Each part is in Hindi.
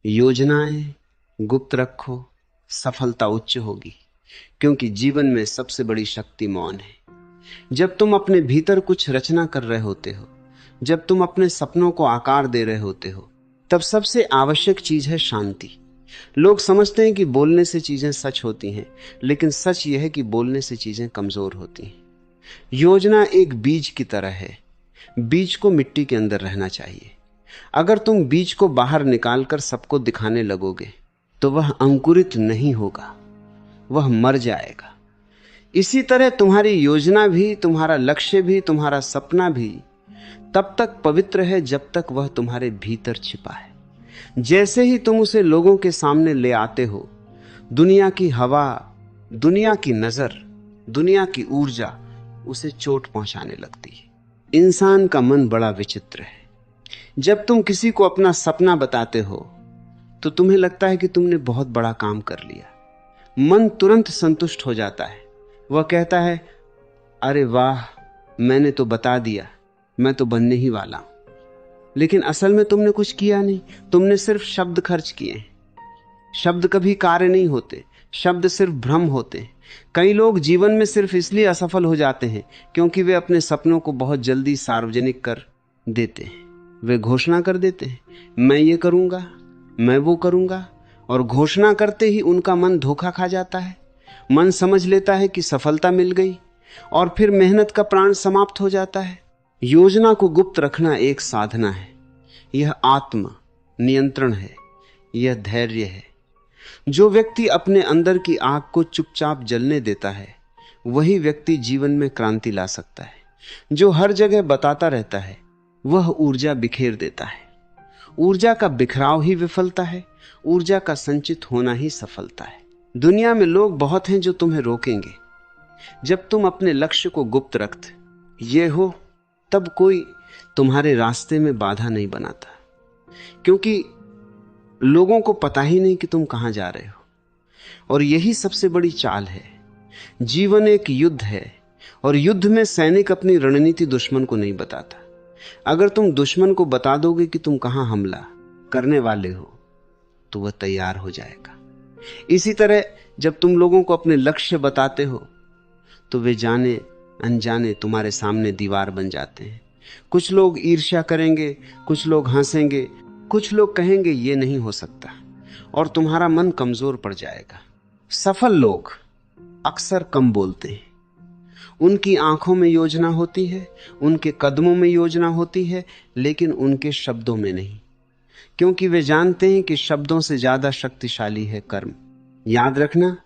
योजनाएं गुप्त रखो, सफलता उच्च होगी। क्योंकि जीवन में सबसे बड़ी शक्ति मौन है। जब तुम अपने भीतर कुछ रचना कर रहे होते हो, जब तुम अपने सपनों को आकार दे रहे होते हो, तब सबसे आवश्यक चीज है शांति। लोग समझते हैं कि बोलने से चीजें सच होती हैं, लेकिन सच यह है कि बोलने से चीजें कमजोर होती हैं। योजना एक बीज की तरह है। बीज को मिट्टी के अंदर रहना चाहिए। अगर तुम बीज को बाहर निकालकर सबको दिखाने लगोगे तो वह अंकुरित नहीं होगा, वह मर जाएगा। इसी तरह तुम्हारी योजना भी, तुम्हारा लक्ष्य भी, तुम्हारा सपना भी तब तक पवित्र है जब तक वह तुम्हारे भीतर छिपा है। जैसे ही तुम उसे लोगों के सामने ले आते हो, दुनिया की हवा, दुनिया की नजर, दुनिया की ऊर्जा उसे चोट पहुंचाने लगती है। इंसान का मन बड़ा विचित्र है। जब तुम किसी को अपना सपना बताते हो तो तुम्हें लगता है कि तुमने बहुत बड़ा काम कर लिया। मन तुरंत संतुष्ट हो जाता है। वह कहता है, अरे वाह, मैंने तो बता दिया, मैं तो बनने ही वाला हूं। लेकिन असल में तुमने कुछ किया नहीं, तुमने सिर्फ शब्द खर्च किए। शब्द कभी कार्य नहीं होते, शब्द सिर्फ भ्रम होते। कई लोग जीवन में सिर्फ इसलिए असफल हो जाते हैं क्योंकि वे अपने सपनों को बहुत जल्दी सार्वजनिक कर देते हैं। वे घोषणा कर देते हैं, मैं ये करूंगा, मैं वो करूंगा, और घोषणा करते ही उनका मन धोखा खा जाता है। मन समझ लेता है कि सफलता मिल गई और फिर मेहनत का प्राण समाप्त हो जाता है। योजना को गुप्त रखना एक साधना है। यह आत्म नियंत्रण है, यह धैर्य है। जो व्यक्ति अपने अंदर की आग को चुपचाप जलने देता है, वही व्यक्ति जीवन में क्रांति ला सकता है। जो हर जगह बताता रहता है, वह ऊर्जा बिखेर देता है। ऊर्जा का बिखराव ही विफलता है, ऊर्जा का संचित होना ही सफलता है। दुनिया में लोग बहुत हैं जो तुम्हें रोकेंगे। जब तुम अपने लक्ष्य को गुप्त रखते ये हो, तब कोई तुम्हारे रास्ते में बाधा नहीं बनाता, क्योंकि लोगों को पता ही नहीं कि तुम कहां जा रहे हो। और यही सबसे बड़ी चाल है। जीवन एक युद्ध है और युद्ध में सैनिक अपनी रणनीति दुश्मन को नहीं बताता। अगर तुम दुश्मन को बता दोगे कि तुम कहां हमला करने वाले हो, तो वह तैयार हो जाएगा। इसी तरह जब तुम लोगों को अपने लक्ष्य बताते हो, तो वे जाने अनजाने तुम्हारे सामने दीवार बन जाते हैं। कुछ लोग ईर्ष्या करेंगे, कुछ लोग हंसेंगे, कुछ लोग कहेंगे ये नहीं हो सकता, और तुम्हारा मन कमजोर पड़ जाएगा। सफल लोग अक्सर कम बोलते हैं। उनकी आंखों में योजना होती है, उनके कदमों में योजना होती है, लेकिन उनके शब्दों में नहीं, क्योंकि वे जानते हैं कि शब्दों से ज्यादा शक्तिशाली है कर्म। याद रखना,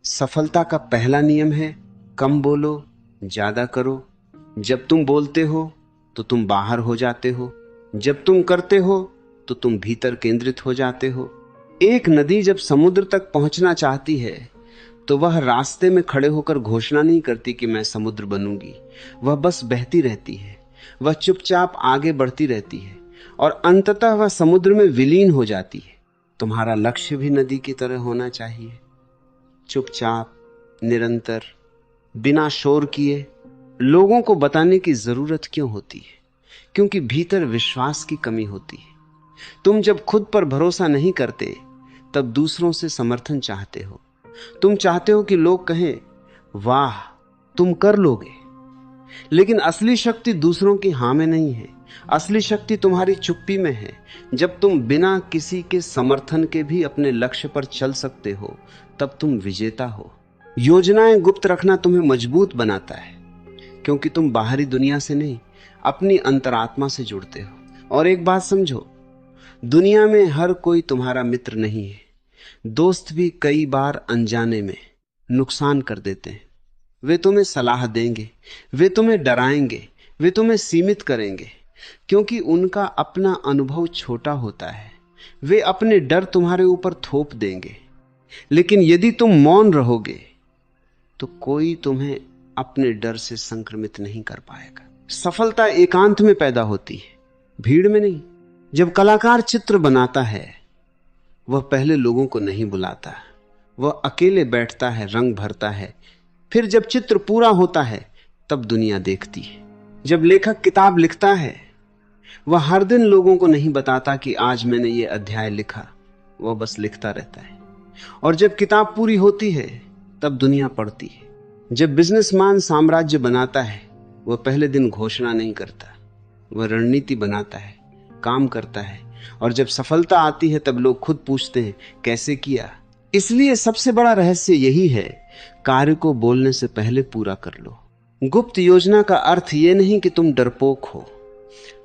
सफलता का पहला नियम है, कम बोलो, ज्यादा करो। जब तुम बोलते हो तो तुम बाहर हो जाते हो, जब तुम करते हो तो तुम भीतर केंद्रित हो जाते हो। एक नदी जब समुद्र तक पहुंचना चाहती है तो वह रास्ते में खड़े होकर घोषणा नहीं करती कि मैं समुद्र बनूंगी। वह बस बहती रहती है, वह चुपचाप आगे बढ़ती रहती है और अंततः वह समुद्र में विलीन हो जाती है। तुम्हारा लक्ष्य भी नदी की तरह होना चाहिए, चुपचाप, निरंतर, बिना शोर किए। लोगों को बताने की जरूरत क्यों होती है? क्योंकि भीतर विश्वास की कमी होती है। तुम जब खुद पर भरोसा नहीं करते, तब दूसरों से समर्थन चाहते हो। तुम चाहते हो कि लोग कहें, वाह, तुम कर लोगे। लेकिन असली शक्ति दूसरों की हां में नहीं है, असली शक्ति तुम्हारी चुप्पी में है। जब तुम बिना किसी के समर्थन के भी अपने लक्ष्य पर चल सकते हो, तब तुम विजेता हो। योजनाएं गुप्त रखना तुम्हें मजबूत बनाता है, क्योंकि तुम बाहरी दुनिया से नहीं, अपनी अंतरात्मा से जुड़ते हो। और एक बात समझो, दुनिया में हर कोई तुम्हारा मित्र नहीं है। दोस्त भी कई बार अनजाने में नुकसान कर देते हैं। वे तुम्हें सलाह देंगे, वे तुम्हें डराएंगे, वे तुम्हें सीमित करेंगे, क्योंकि उनका अपना अनुभव छोटा होता है। वे अपने डर तुम्हारे ऊपर थोप देंगे। लेकिन यदि तुम मौन रहोगे तो कोई तुम्हें अपने डर से संक्रमित नहीं कर पाएगा। सफलता एकांत में पैदा होती है, भीड़ में नहीं। जब कलाकार चित्र बनाता है, वह पहले लोगों को नहीं बुलाता, वह अकेले बैठता है, रंग भरता है। फिर जब चित्र पूरा होता है, तब दुनिया देखती है। जब लेखक किताब लिखता है, वह हर दिन लोगों को नहीं बताता कि आज मैंने ये अध्याय लिखा। वह बस लिखता रहता है। और जब किताब पूरी होती है तब दुनिया पढ़ती है। जब बिजनेसमैन साम्राज्य बनाता है वह पहले दिन घोषणा नहीं करता, वह रणनीति बनाता है, काम करता है। और जब सफलता आती है तब लोग खुद पूछते हैं कैसे किया। इसलिए सबसे बड़ा रहस्य यही है, कार्य को बोलने से पहले पूरा कर लो। गुप्त योजना का अर्थ यह नहीं कि तुम डरपोक हो,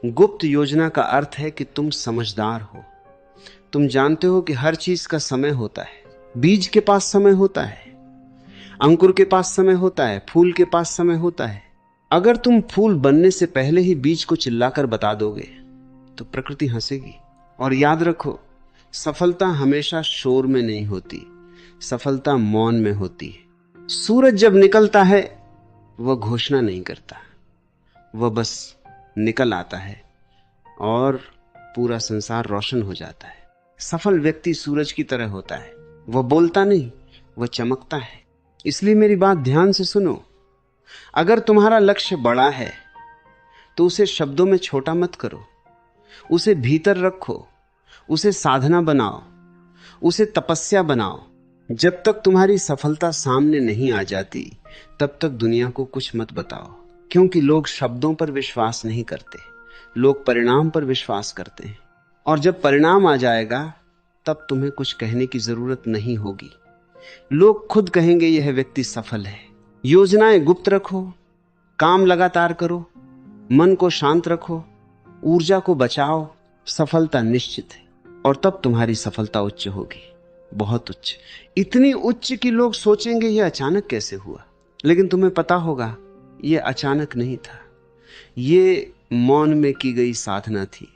गुप्त योजना का अर्थ है कि तुम समझदार हो। तुम जानते हो कि हर चीज का समय होता है। बीज के पास समय होता है, अंकुर के पास समय होता है, फूल के पास समय होता है। अगर तुम फूल बनने से पहले ही बीज को चिल्लाकर बता दोगे तो प्रकृति हंसेगी। और याद रखो, सफलता हमेशा शोर में नहीं होती, सफलता मौन में होती है। सूरज जब निकलता है वह घोषणा नहीं करता, वह बस निकल आता है और पूरा संसार रोशन हो जाता है। सफल व्यक्ति सूरज की तरह होता है, वह बोलता नहीं, वह चमकता है। इसलिए मेरी बात ध्यान से सुनो। अगर तुम्हारा लक्ष्य बड़ा है तो उसे शब्दों में छोटा मत करो, उसे भीतर रखो, उसे साधना बनाओ, उसे तपस्या बनाओ। जब तक तुम्हारी सफलता सामने नहीं आ जाती तब तक दुनिया को कुछ मत बताओ, क्योंकि लोग शब्दों पर विश्वास नहीं करते, लोग परिणाम पर विश्वास करते हैं। और जब परिणाम आ जाएगा तब तुम्हें कुछ कहने की जरूरत नहीं होगी, लोग खुद कहेंगे यह व्यक्ति सफल है। योजनाएं गुप्त रखो, काम लगातार करो, मन को शांत रखो, ऊर्जा को बचाओ। सफलता निश्चित है और तब तुम्हारी सफलता उच्च होगी, बहुत उच्च, इतनी उच्च कि लोग सोचेंगे यह अचानक कैसे हुआ। लेकिन तुम्हें पता होगा यह अचानक नहीं था, यह मौन में की गई साधना थी।